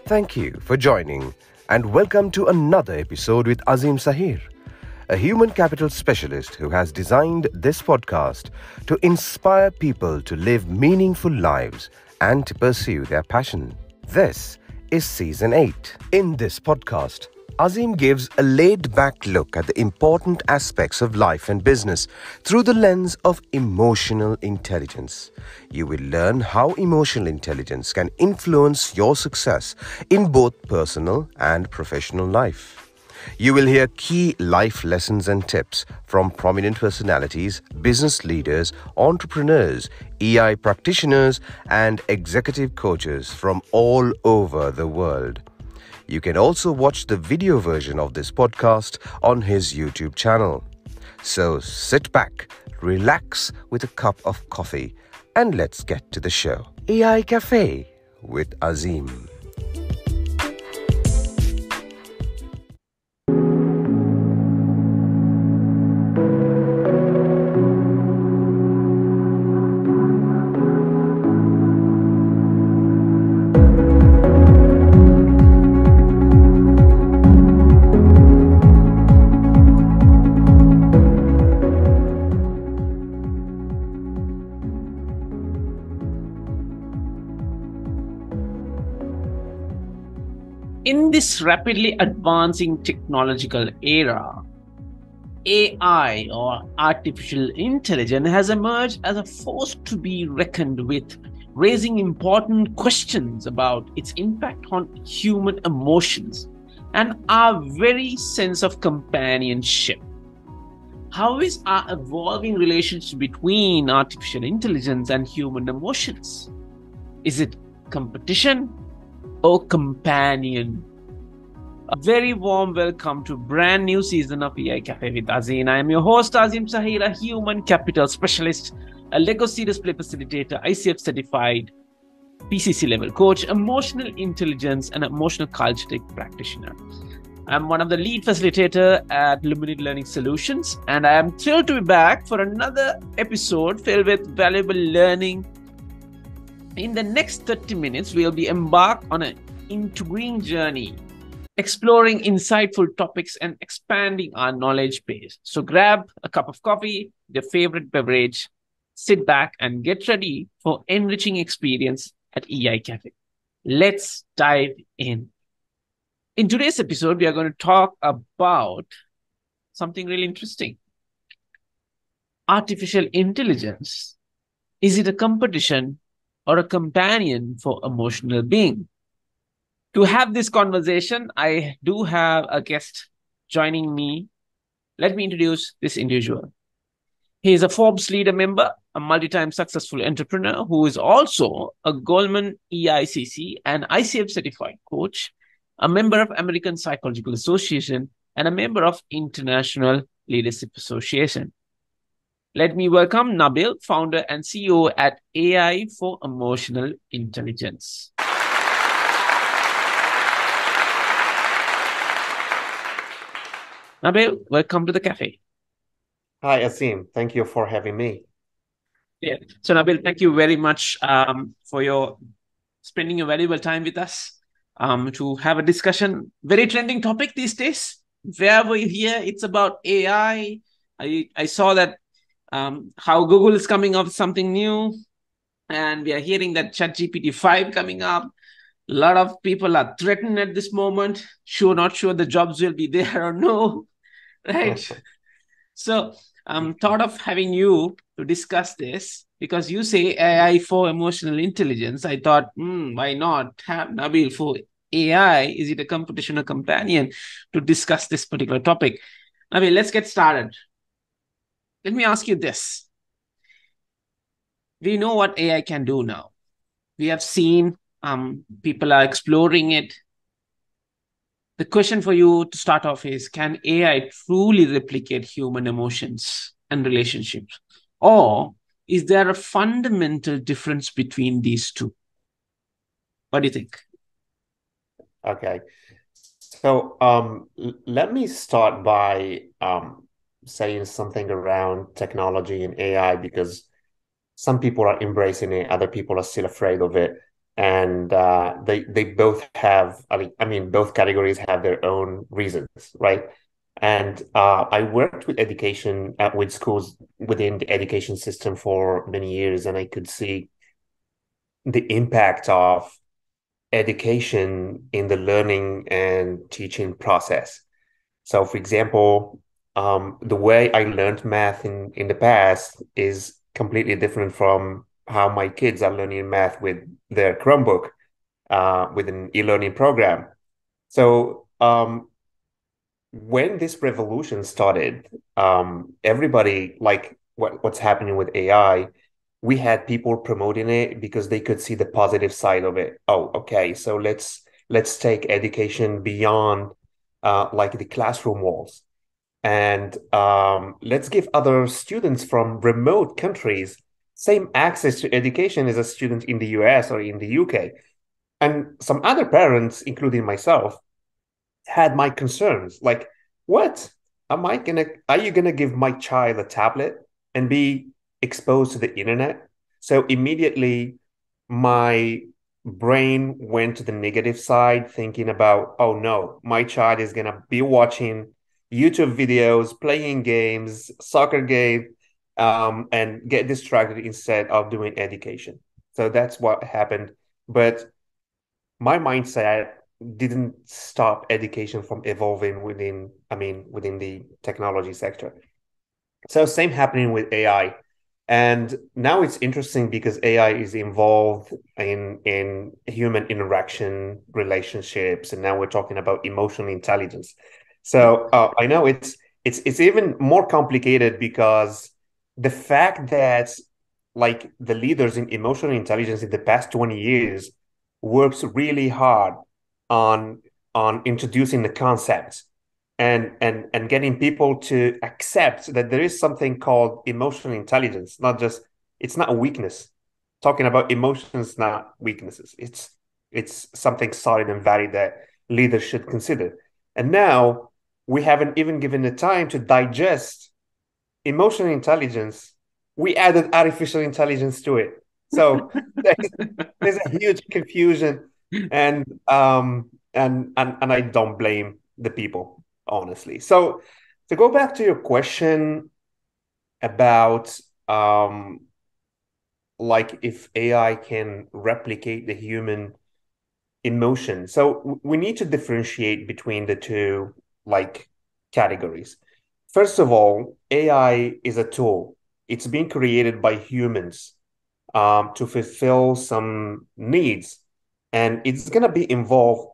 Thank you for joining and welcome to another episode with Azim Sahir, a human capital specialist who has designed this podcast to inspire people to live meaningful lives and to pursue their passion. This is Season 8. In this podcast, Azim gives a laid-back look at the important aspects of life and business through the lens of emotional intelligence. You will learn how emotional intelligence can influence your success in both personal and professional life. You will hear key life lessons and tips from prominent personalities, business leaders, entrepreneurs, EI practitioners, and executive coaches from all over the world. You can also watch the video version of this podcast on his YouTube channel. So sit back, relax with a cup of coffee, and let's get to the show. AI Cafe with Azim. In this rapidly advancing technological era, AI or artificial intelligence has emerged as a force to be reckoned with, raising important questions about its impact on human emotions and our very sense of companionship. How is our evolving relationship between artificial intelligence and human emotions? Is it competition or companion? A very warm welcome to a brand new season of AI Cafe with Azim. I am your host Azim Sahir, a human capital specialist, a Lego Serious Play facilitator, ICF certified PCC level coach, emotional intelligence and emotional culture practitioner. I'm one of the lead facilitator at Luminate Learning Solutions, and I am thrilled to be back for another episode filled with valuable learning. In the next 30 minutes, we'll be embarked on an intriguing journey, exploring insightful topics and expanding our knowledge base. So grab a cup of coffee, your favorite beverage, sit back and get ready for enriching experience at EI Cafe. Let's dive in. In today's episode, we are going to talk about something really interesting. Artificial intelligence. Is it a competition or a companion for emotional being? To have this conversation, I do have a guest joining me. Let me introduce this individual. He is a Forbes leader member, a multi-time successful entrepreneur who is also a Goldman EICC and ICF certified coach, a member of American Psychological Association, and a member of International Leadership Association. Let me welcome Nabil, founder and CEO at AI for Emotional Intelligence. Nabil, welcome to the cafe. Hi, Azim. Thank you for having me. Yeah. So, Nabil, thank you very much for your spending your valuable time with us to have a discussion. Very trending topic these days. Wherever you hear, it's about AI. I saw that how Google is coming up with something new, and we are hearing that ChatGPT 5 coming up. A lot of people are threatened at this moment. Not sure the jobs will be there or no, right? So I'm thought of having you to discuss this because you say AI for emotional intelligence. I thought, why not have Nabil for AI? Is it a competition or companion to discuss this particular topic? Nabil, let's get started. Let me ask you this. We know what AI can do now. We have seen people are exploring it. The question for you to start off is, can AI truly replicate human emotions and relationships? Or is there a fundamental difference between these two? What do you think? Okay. So let me start by saying something around technology and AI, because some people are embracing it, other people are still afraid of it. and they both have, I mean, both categories have their own reasons, right? And I worked with education with schools within the education system for many years, and I could see the impact of education in the learning and teaching process. So, for example, the way I learned math in the past is completely different from how my kids are learning math with their Chromebook, with an e-learning program. So, when this revolution started, everybody, like what's happening with AI, we had people promoting it because they could see the positive side of it. Oh, okay, so let's take education beyond like the classroom walls, and let's give other students from remote countries same access to education as a student in the US or in the UK. And some other parents, including myself, had my concerns like, what are you gonna give my child a tablet and be exposed to the internet? So immediately my brain went to the negative side, thinking about, oh no, my child is gonna be watching YouTube videos, playing games, soccer game, and get distracted instead of doing education. So that's what happened. But my mindset didn't stop education from evolving within the technology sector. So same happening with AI. And now it's interesting because AI is involved in human interaction, relationships, and now we're talking about emotional intelligence. So I know it's even more complicated because the fact that like the leaders in emotional intelligence in the past 20 years works really hard on introducing the concepts and getting people to accept that there is something called emotional intelligence, not just, it's not a weakness. Talking about emotions, not weaknesses. It's something solid and valid that leaders should consider. And now we haven't even given the time to digest emotional intelligence. We added artificial intelligence to it. So there's a huge confusion, and and I don't blame the people, honestly. So to go back to your question about like if AI can replicate the human emotion. So we need to differentiate between the two like categories. First of all, AI is a tool. It's being created by humans to fulfill some needs, and it's gonna be involved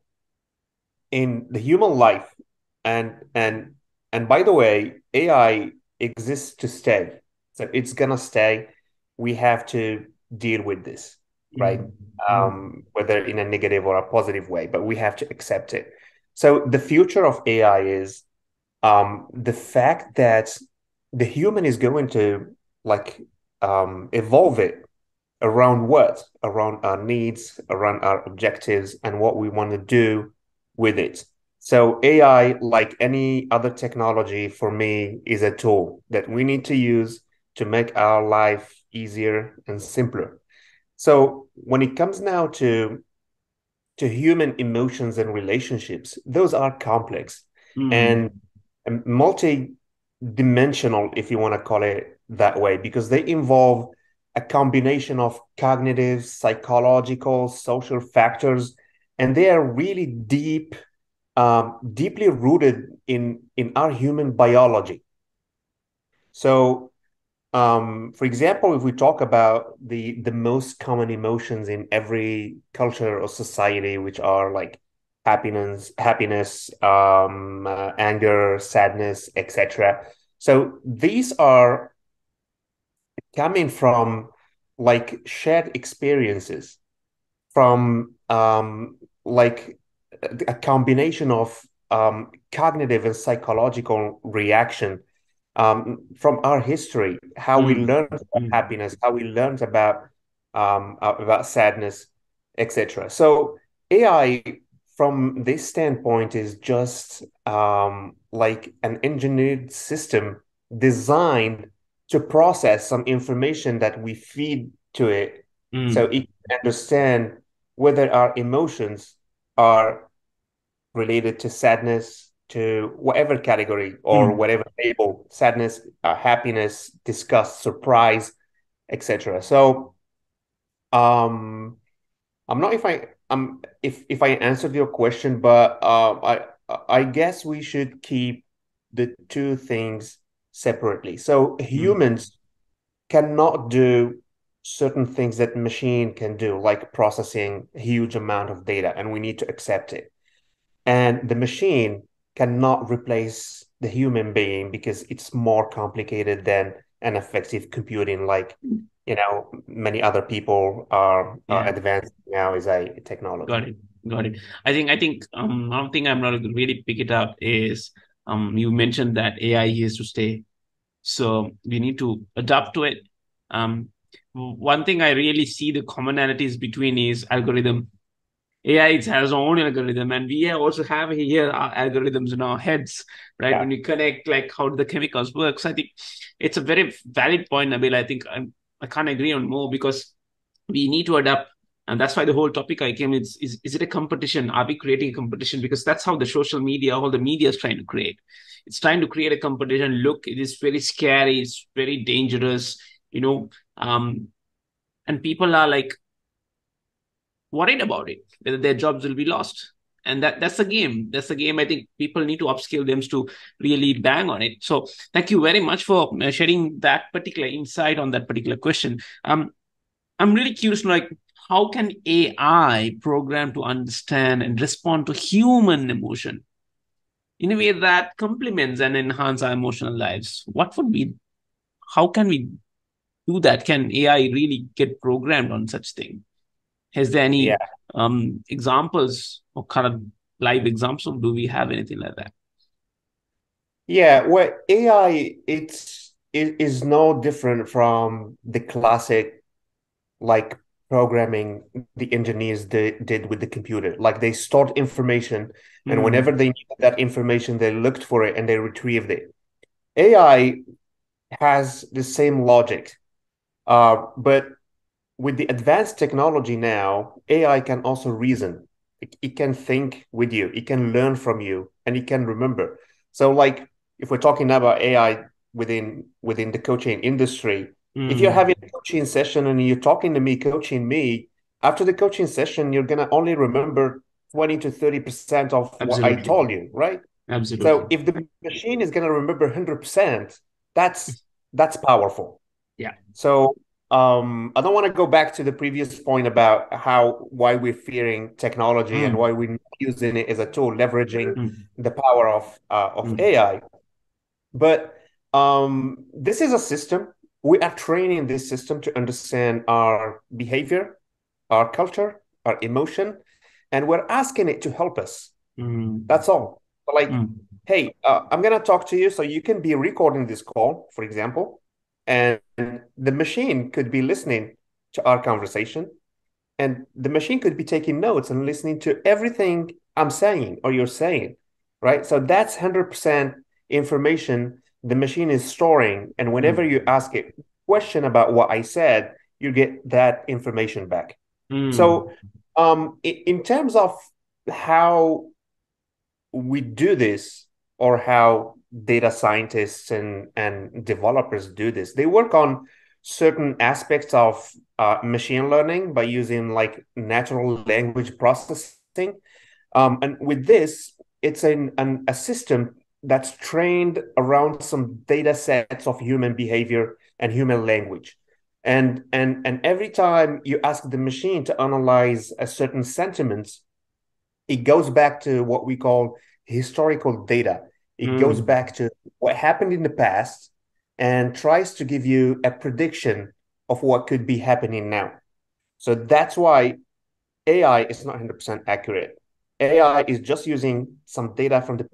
in the human life. And by the way, AI exists to stay, so it's gonna stay. We have to deal with this, right? Whether in a negative or a positive way, but we have to accept it. So the future of AI is the fact that the human is going to like evolve it around what? Around our needs, around our objectives, and what we want to do with it. So AI, like any other technology, for me, is a tool that we need to use to make our life easier and simpler. So when it comes now to human emotions and relationships, those are complex and multi-dimensional, if you want to call it that way, because they involve a combination of cognitive, psychological, social factors, and they are really deeply rooted in our human biology. So for example, if we talk about the most common emotions in every culture or society, which are like happiness, anger, sadness, etc. So these are coming from like shared experiences, from like a combination of cognitive and psychological reaction from our history, how we learned about happiness, how we learned about sadness, etc. So AI, from this standpoint, is just like an engineered system designed to process some information that we feed to it, so it can understand whether our emotions are related to sadness, to whatever category or Mm. whatever label, sadness, happiness, disgust, surprise, etc. So, I'm not if I if I answered your question, but I guess we should keep the two things separately. So Mm. humans cannot do certain things that machine can do, like processing a huge amount of data, and we need to accept it. And the machine cannot replace the human being because it's more complicated than an effective computing, like many other people are Yeah. advanced now as a Got technology. it. Got it. I think one thing I'm not going to really pick it up is you mentioned that AI is to stay. So we need to adapt to it. Um, One thing I really see the commonalities between is algorithm. AI it has its own algorithm, and we also have here our algorithms in our heads, right? Yeah, When we connect, like how the chemicals works, I think it's a very valid point, Nabil. I can't agree on more because we need to adapt, and that's why the whole topic I came is it a competition? Are we creating a competition? Because that's how the social media, all the media is trying to create. It's trying to create a competition. Look, it is very scary. It's very dangerous. You know, um, and people are like worried about it, whether their jobs will be lost. And that's the game. That's the game. I think people need to upskill them to really bang on it. So thank you very much for sharing that particular insight on that particular question. I'm really curious, like, how can AI program to understand and respond to human emotion in a way that complements and enhance our emotional lives? What would be, how can we do that? Can AI really get programmed on such thing? Has there yeah, any examples or kind of live examples? Do we have anything like that? yeah. Well, AI it is no different from the classic like programming the engineers did with the computer. Like they stored information, and whenever Mm, they needed that information, they looked for it and they retrieved it. AI has the same logic, but with the advanced technology now, AI can also reason. It can think with you, it can learn from you, and it can remember. So, like if we're talking about AI within the coaching industry, if you're mm, having a coaching session and you're talking to me, coaching me, after the coaching session, you're gonna only remember 20 to 30% of what I absolutely. told you, right? So Absolutely. if the machine is gonna remember 100%, that's powerful. Yeah. So I don't want to go back to the previous point about why we're fearing technology and Mm, why we're not using it as a tool, leveraging mm, the power of mm, AI. But this is a system. We are training this system to understand our behavior, our culture, our emotion, and we're asking it to help us. mm, That's all. Like, mm, hey, I'm gonna talk to you, so you can be recording this call, for example, and the machine could be listening to our conversation, and the machine could be taking notes and listening to everything I'm saying or you're saying, right? So that's 100% information the machine is storing, and whenever you mm, ask it a question about what I said, you get that information back. mm, So, in terms of how we do this or how data scientists and developers do this. They work on certain aspects of machine learning by using like natural language processing. And with this, it's a system that's trained around some data sets of human behavior and human language. And every time you ask the machine to analyze a certain sentiment, it goes back to what we call historical data. It goes mm, back to what happened in the past and tries to give you a prediction of what could be happening now. So that's why AI is not 100% accurate. AI is just using some data from the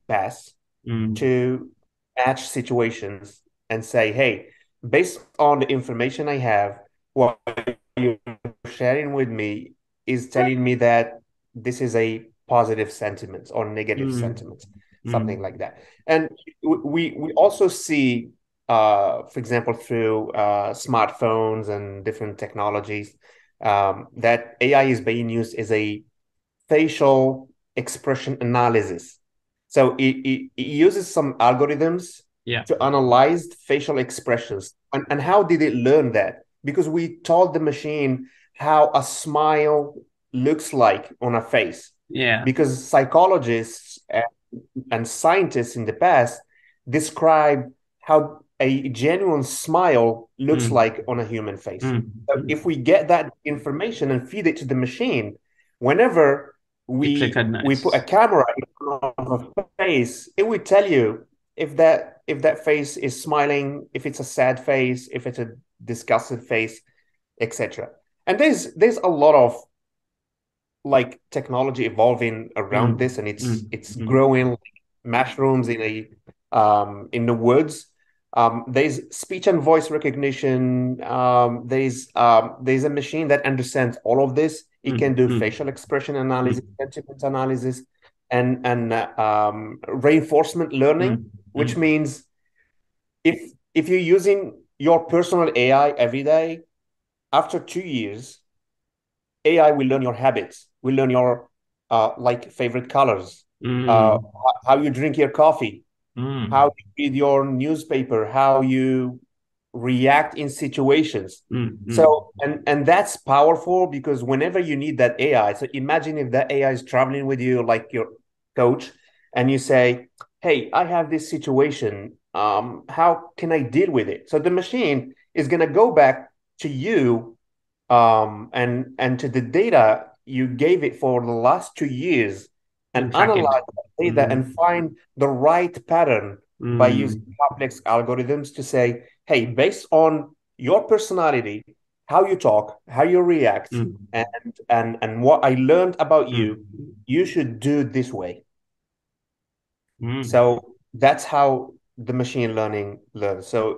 past mm, to match situations and say, hey, based on the information I have, what you're sharing with me is telling me that this is a positive sentiment or negative mm, sentiment, something mm, like that. And we also see, for example, through smartphones and different technologies, that AI is being used as a facial expression analysis. So it uses some algorithms Yeah. to analyze facial expressions. And how did it learn that? Because we told the machine how a smile looks like on a face. Yeah. Because psychologists and scientists in the past describe how a genuine smile looks Mm. like on a human face. Mm. So Mm. if we get that information and feed it to the machine, whenever It we put a recognizes. camera in front of a face, it will tell you if that face is smiling, if it's a sad face, if it's a disgusted face, etc. And there's a lot of like technology evolving around Mm. this, and it's Mm. it's Mm. growing like mushrooms in the woods. There's speech and voice recognition. There's a machine that understands all of this. It can Mm. do Mm. facial expression analysis, Mm. sentiment analysis, and reinforcement learning, Mm. which Mm. means if you're using your personal AI every day, after 2 years, AI will learn your habits, will learn your like favorite colors, Mm. how you drink your coffee, how Mm. you read your newspaper, how you react in situations. Mm. Mm. So, and that's powerful because whenever you need that AI, so imagine if that AI is traveling with you like your coach, and you say, "Hey, I have this situation. How can I deal with it?" So the machine is going to go back to you and to the data you gave it for the last 2 years and And track it. analyze that data Mm. and find the right pattern by using Mm. complex algorithms to say, hey, based on your personality, how you talk, how you react, Mm. and what I learned about Mm. you, you should do this way. Mm. So that's how the machine learning learns. So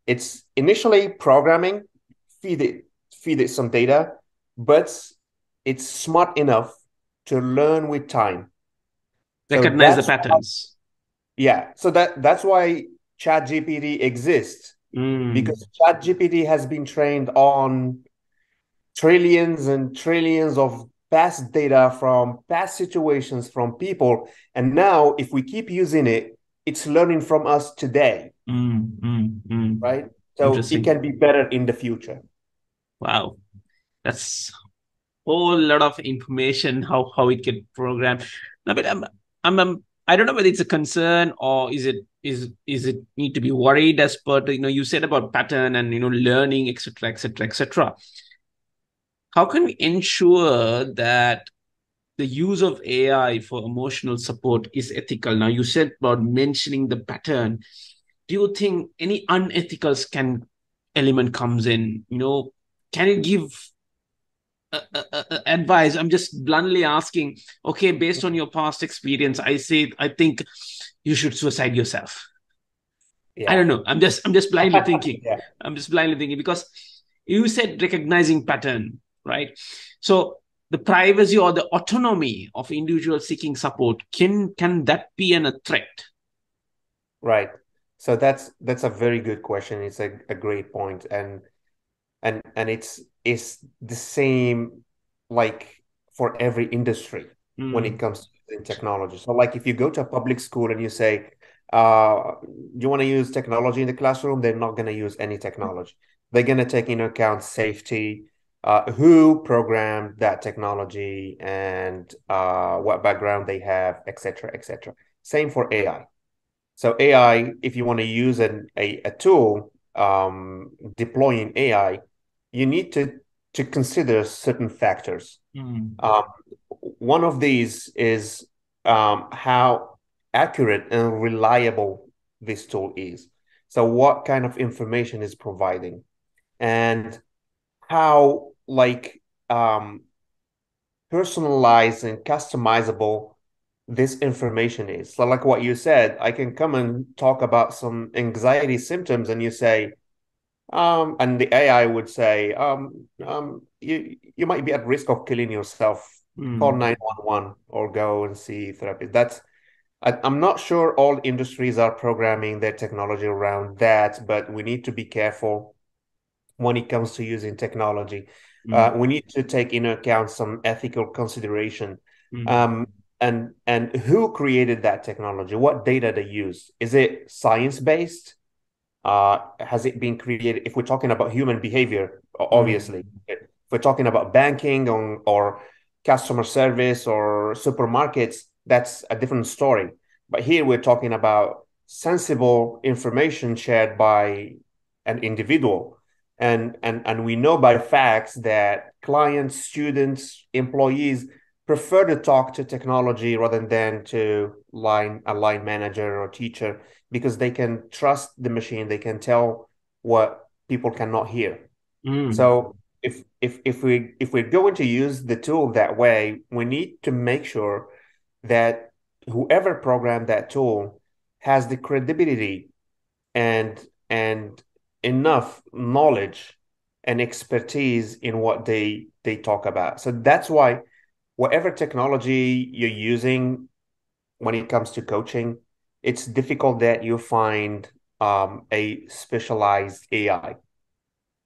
it's initially programming, feed it feed it some data, but it's smart enough to learn with time. So Recognize the that's patterns. yeah. So that's why ChatGPT exists, Mm. because ChatGPT has been trained on trillions and trillions of past data from past situations from people. And now, if we keep using it, it's learning from us today, Mm. Mm. Mm. right? So it Interesting. can be better in the future. Wow. That's whole lot of information how it can program. Now, but I don't know whether it's a concern or is it need to be worried as per you said about pattern and learning, etc., etc., etc. How can we ensure that the use of AI for emotional support is ethical? Now, you said about mentioning the pattern. Do you think any unethical can element comes in? Can you give advice? I'm just bluntly asking. Okay, based on your past experience, I think you should suicide yourself. I Yeah. don't know. I'm just blindly thinking. Yeah. I'm just blindly thinking because you said recognizing pattern, right? So the privacy or the autonomy of individual seeking support, can that be a threat? Right. So that's a very good question. It's a great point. And it's the same like for every industry when it Mm. comes to using technology. So like if you go to a public school and you say, you want to use technology in the classroom, they're not going to use any technology. They're going to take into account safety, who programmed that technology, and what background they have, etc., etc. Same for AI. So AI, if you want to use a tool, deploying AI, you need to consider certain factors. Mm. Um, One of these is how accurate and reliable this tool is. So what kind of information is providing, and how like personalized and customizable this information is. So, like what you said, I can come and talk about some anxiety symptoms, and you say, and the AI would say, you might be at risk of killing yourself. Call Mm. 911 or go and see therapist. I'm not sure all industries are programming their technology around that, but we need to be careful when it comes to using technology. We need to take into account some ethical consideration. And who created that technology? What data they use? Is it science-based? Has it been created? If we're talking about human behavior, obviously. If we're talking about banking or customer service or supermarkets, that's a different story. But here we're talking about sensible information shared by an individual. And we know by facts that clients, students, employees prefer to talk to technology rather than to a line manager or teacher, because they can trust the machine. They can tell what people cannot hear. So if we're going to use the tool that way, we need to make sure that whoever programmed that tool has the credibility and enough knowledge and expertise in what they talk about. So that's why whatever technology you're using when it comes to coaching, it's difficult that you find a specialized AI.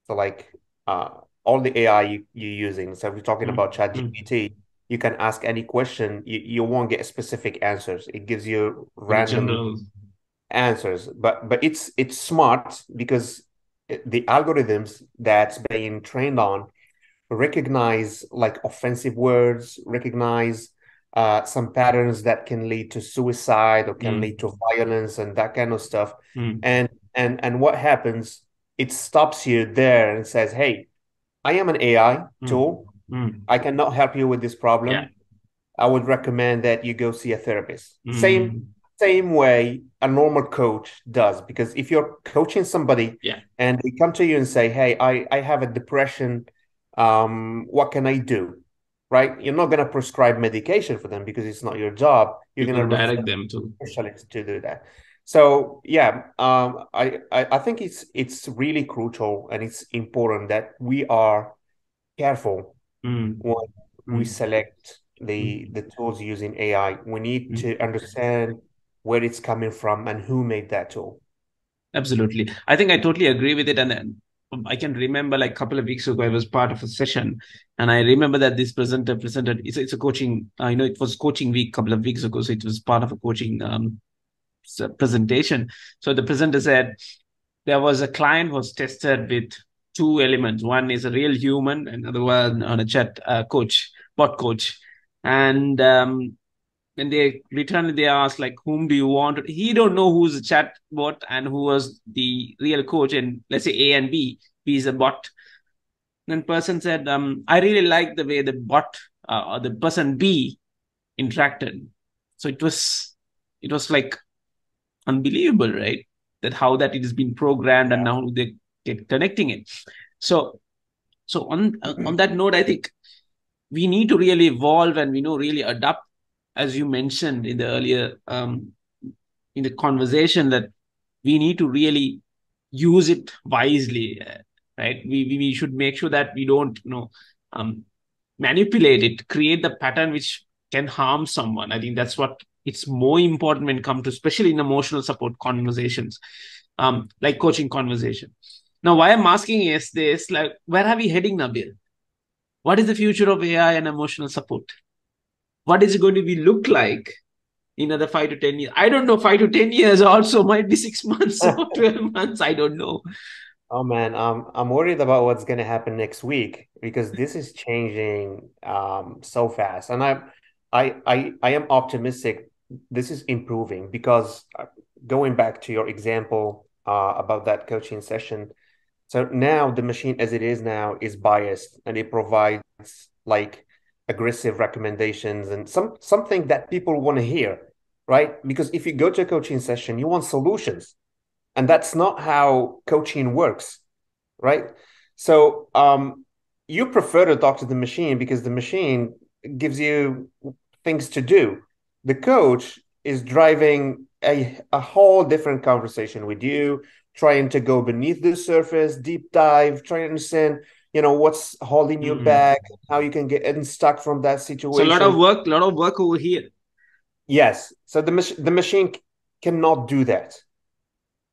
So like all the AI you're using. So if you're talking about ChatGPT, you can ask any question. You won't get specific answers. It gives you random answers. But it's smart because the algorithms that's being trained on recognize like offensive words, recognize some patterns that can lead to suicide or can lead to violence and that kind of stuff. And what happens? It stops you there and says, "Hey, I am an AI tool. I cannot help you with this problem. Yeah. I would recommend that you go see a therapist." Same way a normal coach does, because if you're coaching somebody and they come to you and say, "Hey, I have a depression. What can I do?" Right? You're not going to prescribe medication for them because it's not your job. You're going to direct them to specialists to do that. So yeah, I think it's really crucial and it's important that we are careful when we select the tools using AI. We need to understand where it's coming from and who made that tool. Absolutely. I think I totally agree with it. And then I can remember like a couple of weeks ago, I was part of a session, and I remember that this presenter presented. It's a coaching. It was coaching week a couple of weeks ago, so it was part of a coaching presentation. So the presenter said there was a client was tested with two elements. One is a real human, another one on a chat bot coach, and when they returned, they asked like, "Whom do you want?" He don't know who's a chat bot and who was the real coach. And let's say A and B. B is a bot. Then person said, "I really like the way the bot or the person B interacted." So it was like unbelievable, right? That how that it has been programmed and now they get connecting it. So on that note, I think we need to really evolve and really adapt, as you mentioned in the earlier in the conversation, that we need to really use it wisely, right? We should make sure that we don't manipulate it, create the pattern which can harm someone. I think that's what it's more important when it comes to, especially in emotional support conversations, like coaching conversation. Now, why I'm asking is this: like, where are we heading, Nabil? What is the future of AI and emotional support? What is it going to be look like in another 5 to 10 years? I don't know. 5 to 10 years also might be 6 months or 12 months. I don't know. Oh man, I'm worried about what's going to happen next week because this is changing so fast, and I am optimistic. This is improving because going back to your example about that coaching session, so now the machine as it is now is biased and it provides like aggressive recommendations and something that people want to hear, right? Because if you go to a coaching session, you want solutions. And that's not how coaching works, right? So you prefer to talk to the machine because the machine gives you things to do. The coach is driving a whole different conversation with you, trying to go beneath the surface, deep dive, trying to understand, what's holding you back, how you can get unstuck from that situation. So a lot of work over here. Yes. So the machine cannot do that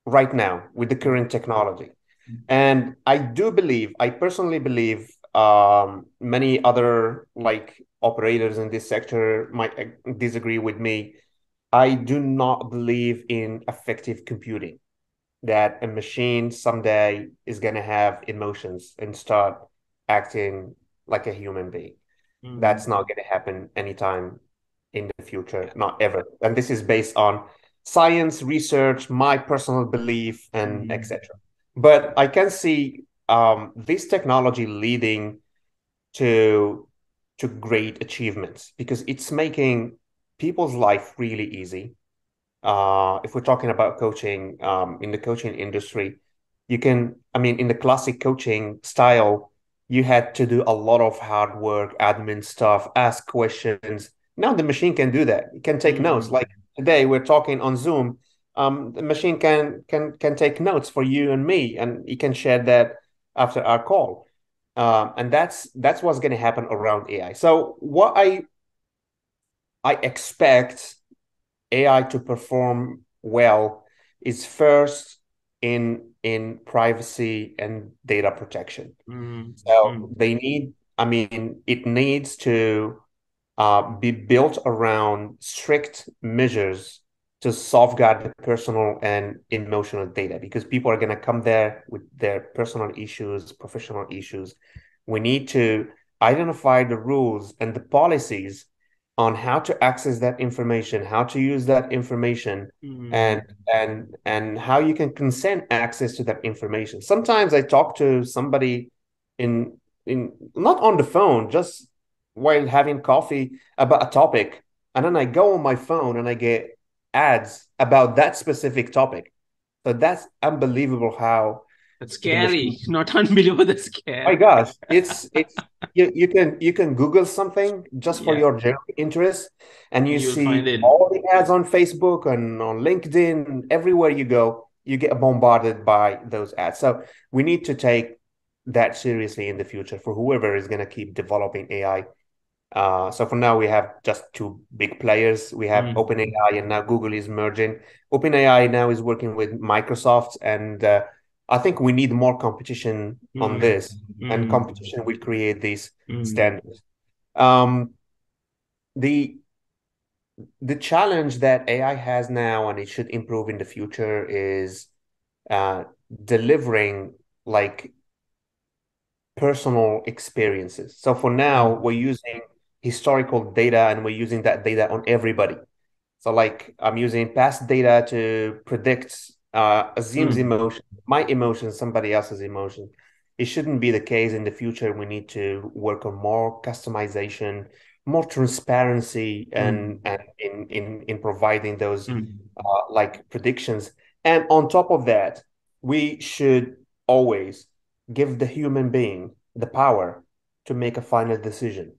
right now with the current technology. And I personally believe, many other like operators in this sector might disagree with me. I do not believe in effective computing, that a machine someday is going to have emotions and start acting like a human being. That's not going to happen anytime in the future, not ever. And this is based on science, research, my personal belief, and etc. But I can see this technology leading to great achievements because it's making people's life really easy. If we're talking about coaching, in the coaching industry, I mean, in the classic coaching style, you had to do a lot of hard work, admin stuff, ask questions. Now the machine can do that. It can take notes. Like today, we're talking on Zoom. The machine can take notes for you and me, and it can share that after our call. And that's what's going to happen around AI. So what I expect AI to perform well is first in privacy and data protection. So I mean, it needs to be built around strict measures to safeguard the personal and emotional data because people are going to come there with their personal issues, professional issues. We need to identify the rules and the policies on how to access that information, how to use that information, and how you can consent access to that information. Sometimes I talk to somebody in not on the phone, just while having coffee about a topic, and then I go on my phone and I get ads about that specific topic. So that's unbelievable how That's the machine. scary, not unbelievable. That's My scary. gosh, it's you can Google something just for Yeah, your general interest, and you you'll see find it. all the ads on Facebook and on LinkedIn, everywhere you go, you get bombarded by those ads. So we need to take that seriously in the future for whoever is going to keep developing AI. So for now, we have just two big players. We have Mm, OpenAI, and now Google is merging. OpenAI now is working with Microsoft, and I think we need more competition on mm, this, and mm, competition will create these mm, standards. Um, the the challenge that AI has now, and it should improve in the future, is uh, delivering like personal experiences. So for now, mm, we're using historical data and we're using that data on everybody. So like I'm using past data to predict Azim's mm, emotion, my emotion, somebody else's emotion. It shouldn't be the case in the future. We need to work on more customization, more transparency, mm, and in providing those mm, like predictions. And on top of that, we should always give the human being the power to make a final decision.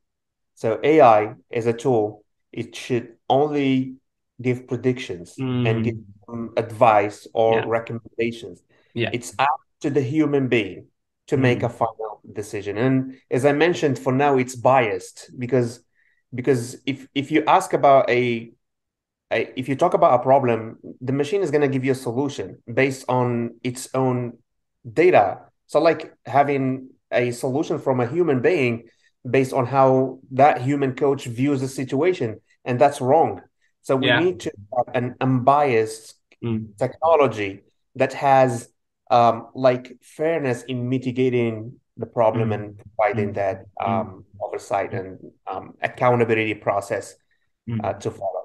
So AI as a tool, it should only give predictions and give mm. advice or Yeah, recommendations. yeah. It's up to the human being to make a Mm, final decision. And as I mentioned, for now it's biased because if you ask about if you talk about a problem, the machine is going to give you a solution based on its own data. So, like having a solution from a human being based on how that human coach views the situation, and that's wrong. So, we yeah. need to have an unbiased Mm, technology that has like fairness in mitigating the problem mm, and providing mm, that mm, oversight mm, and accountability process mm. to follow.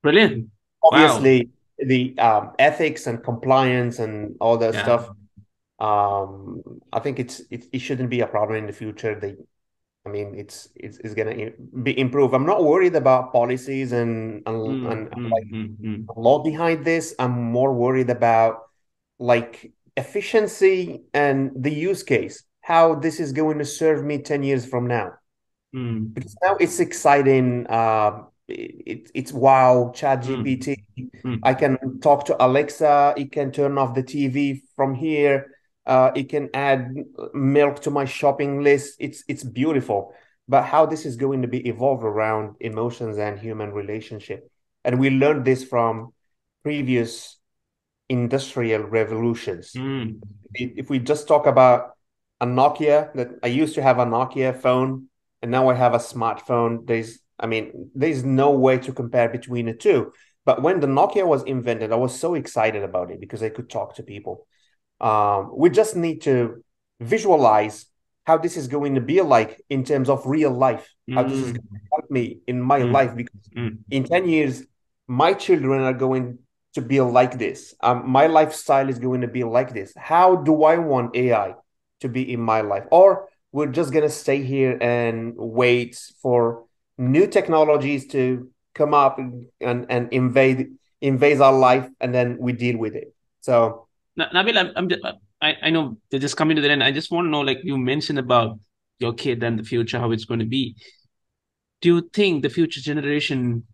Brilliant. Wow. Obviously the ethics and compliance and all that Yeah. stuff, I think it shouldn't be a problem in the future. I mean, it's gonna be improved. I'm not worried about policies and like law behind this. I'm more worried about like efficiency and the use case, how this is going to serve me 10 years from now, Mm, because now it's exciting. It's wow, Chat mm, GPT. I mm, can talk to Alexa. It can turn off the TV from here. It can add milk to my shopping list. It's beautiful. But how this is going to be evolved around emotions and human relationship, and we learned this from previous industrial revolutions. Mm. If we just talk about a Nokia, that I used to have a Nokia phone and now I have a smartphone, there's no way to compare between the two. But when the Nokia was invented, I was so excited about it because I could talk to people. We just need to visualize how this is going to be like in terms of real life, how this is Mm. going to help me in my Mm. life, because Mm. in 10 years, my children are going to be like this. My lifestyle is going to be like this. How do I want AI to be in my life? Or we're just going to stay here and wait for new technologies to come up and invade our life, and then we deal with it. So Nabil, I know they're just coming to the end. I just want to know, like you mentioned about your kid and the future, how it's going to be. Do you think the future generation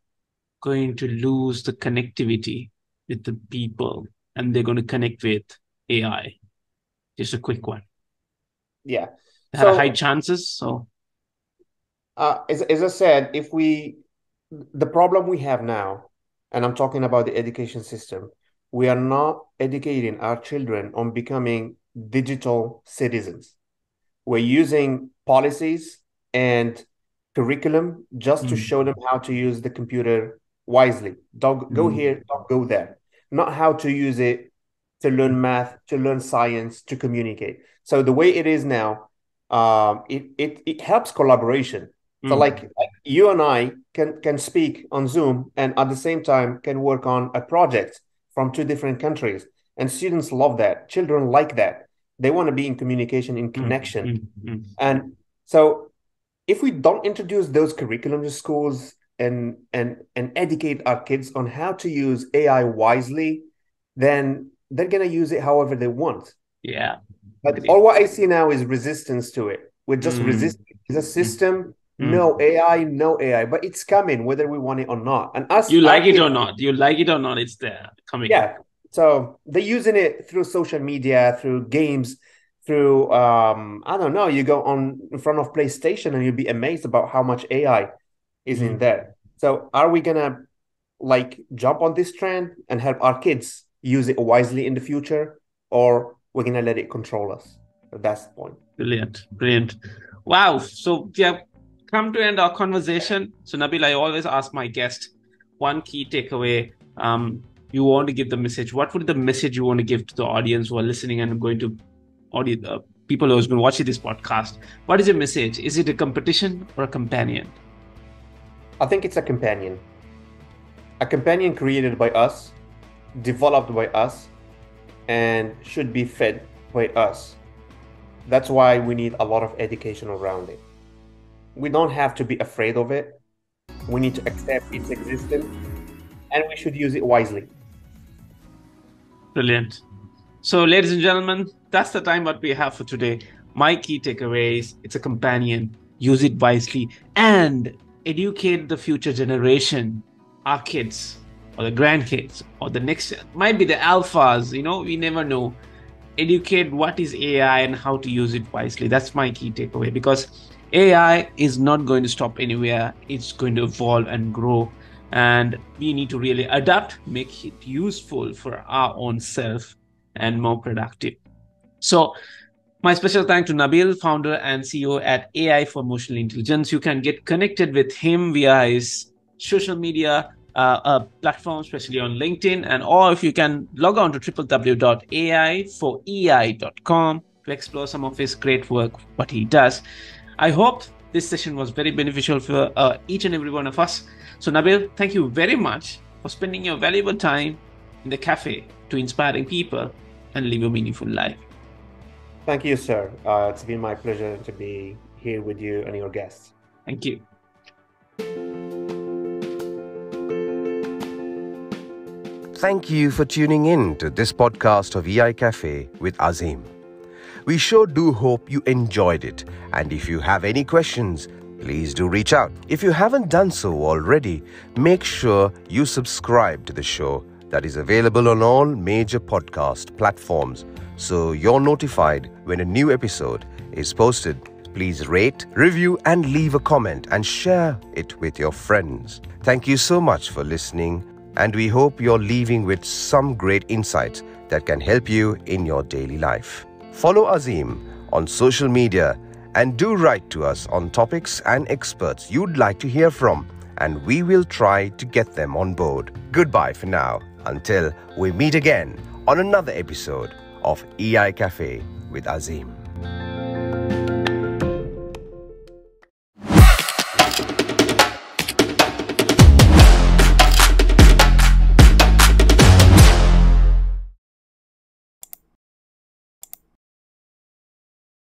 going to lose the connectivity with the people and they're going to connect with AI? Just a quick one. yeah. There are high So chances. So, as I said, the problem we have now, and I'm talking about the education system, we are not educating our children on becoming digital citizens. We're using policies and curriculum just to mm, show them how to use the computer wisely. Don't go mm, here, don't go there. Not how to use it to learn math, to learn science, to communicate. So the way it is now, it helps collaboration. So mm. like you and I can speak on Zoom and at the same time can work on a project from two different countries. And students love that. Children like that. They want to be in communication, in Mm, connection. mm, mm. And so if we don't introduce those curriculum to schools and educate our kids on how to use AI wisely, then they're gonna use it however they want. Yeah. But Agree. all what I see now is resistance to it. We're just Mm, resisting. It's a mm, system, mm. no AI, no AI, but it's coming whether we want it or not. And us, You our like it kids, or not? You like it or not? It's there coming. yeah. So they're using it through social media, through games, through I don't know. You go on in front of PlayStation and you'll be amazed about how much AI is in Mm. there. So are we gonna like jump on this trend and help our kids use it wisely in the future, or we're gonna let it control us? So that's the point. Brilliant. Brilliant. Wow. So we have come to end our conversation. So Nabil, I always ask my guest one key takeaway. You want to give the message. What would the message you want to give to the audience who are listening and going to audience, people who are going to watch this podcast? What is your message? Is it a competition or a companion? I think it's a companion created by us, developed by us, and should be fed by us. That's why we need a lot of education around it. We don't have to be afraid of it. We need to accept its existence, and we should use it wisely. Brilliant. So, ladies and gentlemen, that's the time what we have for today. My key takeaways: it's a companion, use it wisely, and educate the future generation, our kids, or the grandkids, or the next, might be the alphas, we never know. Educate what is AI and how to use it wisely. That's my key takeaway, because AI is not going to stop anywhere. It's going to evolve and grow. And we need to really adapt, make it useful for our own self and more productive. So, my special thanks to Nabil, founder and CEO at AI for Emotional Intelligence. You can get connected with him via his social media platform, especially on LinkedIn, and or if you can log on to www.ai4ei.com to explore some of his great work, what he does. I hope this session was very beneficial for each and every one of us. So, Nabil, thank you very much for spending your valuable time in the cafe to inspiring people and live a meaningful life. Thank you, sir. It's been my pleasure to be here with you and your guests. Thank you. Thank you for tuning in to this podcast of EI Cafe with Azim. We sure do hope you enjoyed it, and if you have any questions, please do reach out. If you haven't done so already, make sure you subscribe to the show that is available on all major podcast platforms so you're notified when a new episode is posted. Please rate, review, and leave a comment and share it with your friends. Thank you so much for listening. And we hope you're leaving with some great insights that can help you in your daily life. Follow Azim on social media and do write to us on topics and experts you'd like to hear from, and we will try to get them on board. Goodbye for now, until we meet again on another episode of EI Cafe with Azim.